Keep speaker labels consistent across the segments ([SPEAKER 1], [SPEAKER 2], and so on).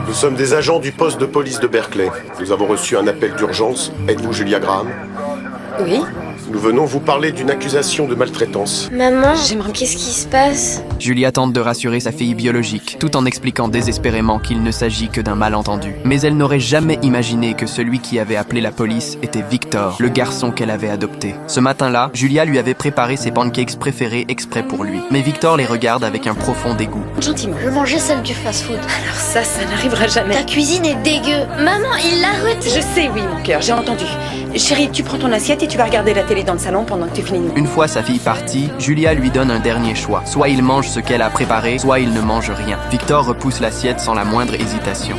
[SPEAKER 1] Nous sommes des agents du poste de police de Berkeley. Nous avons reçu un appel d'urgence. Êtes-vous Julia Graham?
[SPEAKER 2] Oui.
[SPEAKER 1] Nous venons vous parler d'une accusation de maltraitance.
[SPEAKER 3] Maman,
[SPEAKER 2] J'aimerais-
[SPEAKER 3] qu'est-ce qui se passe?
[SPEAKER 4] Julia tente de rassurer sa fille biologique, tout en expliquant désespérément qu'il ne s'agit que d'un malentendu. Mais elle n'aurait jamais imaginé que celui qui avait appelé la police était Victor, le garçon qu'elle avait adopté. Ce matin-là, Julia lui avait préparé ses pancakes préférés exprès pour lui. Mais Victor les regarde avec un profond dégoût.
[SPEAKER 2] Gentiment.
[SPEAKER 3] Je mangeais celle du fast-food.
[SPEAKER 2] Alors ça n'arrivera jamais.
[SPEAKER 3] Ta cuisine est dégueu. Maman, il l'a retiré.
[SPEAKER 2] Je sais, oui, mon cœur, j'ai entendu. Chérie, tu prends ton assiette et tu vas regarder la télé dans le salon pendant que tu finis.
[SPEAKER 4] Une fois sa fille partie, Julia lui donne un dernier choix. Soit il mange ce qu'elle a préparé, soit il ne mange rien. Victor repousse l'assiette sans la moindre hésitation.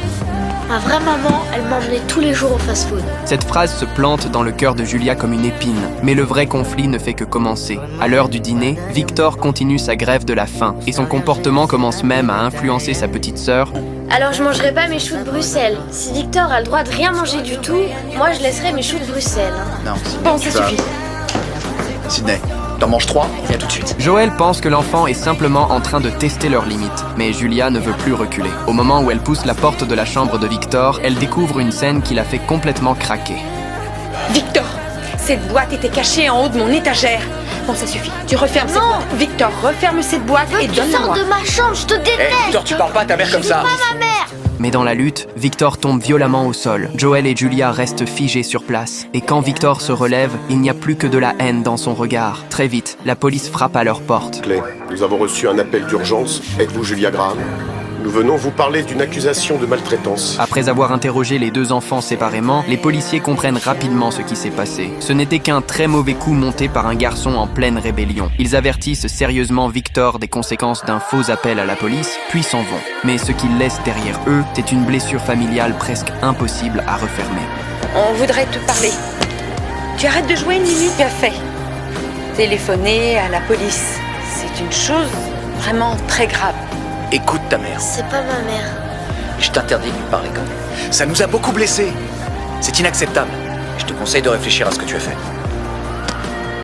[SPEAKER 3] Ma vraie maman, elle m'emmenait tous les jours au fast-food.
[SPEAKER 4] Cette phrase se plante dans le cœur de Julia comme une épine. Mais le vrai conflit ne fait que commencer. À l'heure du dîner, Victor continue sa grève de la faim et son comportement commence même à influencer sa petite sœur.
[SPEAKER 3] Alors je mangerai pas mes choux de Bruxelles. Si Victor a le droit de rien manger du tout, moi je laisserai mes choux de Bruxelles.
[SPEAKER 5] Non, Sydney,
[SPEAKER 2] Bon,
[SPEAKER 5] tu
[SPEAKER 2] ça
[SPEAKER 5] vas-
[SPEAKER 2] suffit.
[SPEAKER 5] Sydney, t'en manges 3, viens tout de suite.
[SPEAKER 4] Joël pense que l'enfant est simplement en train de tester leurs limites, mais Julia ne veut plus reculer. Au moment où elle pousse la porte de la chambre de Victor, elle découvre une scène qui la fait complètement craquer.
[SPEAKER 2] Victor, cette boîte était cachée en haut de mon étagère. Bon, ça suffit. Tu refermes cette
[SPEAKER 3] Non.
[SPEAKER 2] boîte. Victor, referme cette boîte et
[SPEAKER 3] Tu sors
[SPEAKER 2] donne-la-moi.
[SPEAKER 3] de ma chambre, je te
[SPEAKER 5] Hé,
[SPEAKER 3] déteste.
[SPEAKER 5] Victor, tu parles pas à ta mère comme ça.
[SPEAKER 4] Mais dans la lutte, Victor tombe violemment au sol. Joël et Julia restent figés sur place. Et quand Victor se relève, il n'y a plus que de la haine dans son regard. Très vite, la police frappe à leur porte.
[SPEAKER 1] Berkeley, nous avons reçu un appel d'urgence. Êtes-vous Julia Graham? Nous venons vous parler d'une accusation de maltraitance.
[SPEAKER 4] Après avoir interrogé les deux enfants séparément, les policiers comprennent rapidement ce qui s'est passé. Ce n'était qu'un très mauvais coup monté par un garçon en pleine rébellion. Ils avertissent sérieusement Victor des conséquences d'un faux appel à la police, puis s'en vont. Mais ce qu'ils laissent derrière eux, c'est une blessure familiale presque impossible à refermer.
[SPEAKER 2] On voudrait te parler. Tu arrêtes de jouer une minute, bien fait. Téléphoner à la police, c'est une chose vraiment très grave.
[SPEAKER 5] Écoute ta mère.
[SPEAKER 3] C'est pas ma mère.
[SPEAKER 5] Je t'interdis de lui parler comme ça. Ça nous a beaucoup blessés. C'est inacceptable. Je te conseille de réfléchir à ce que tu as fait.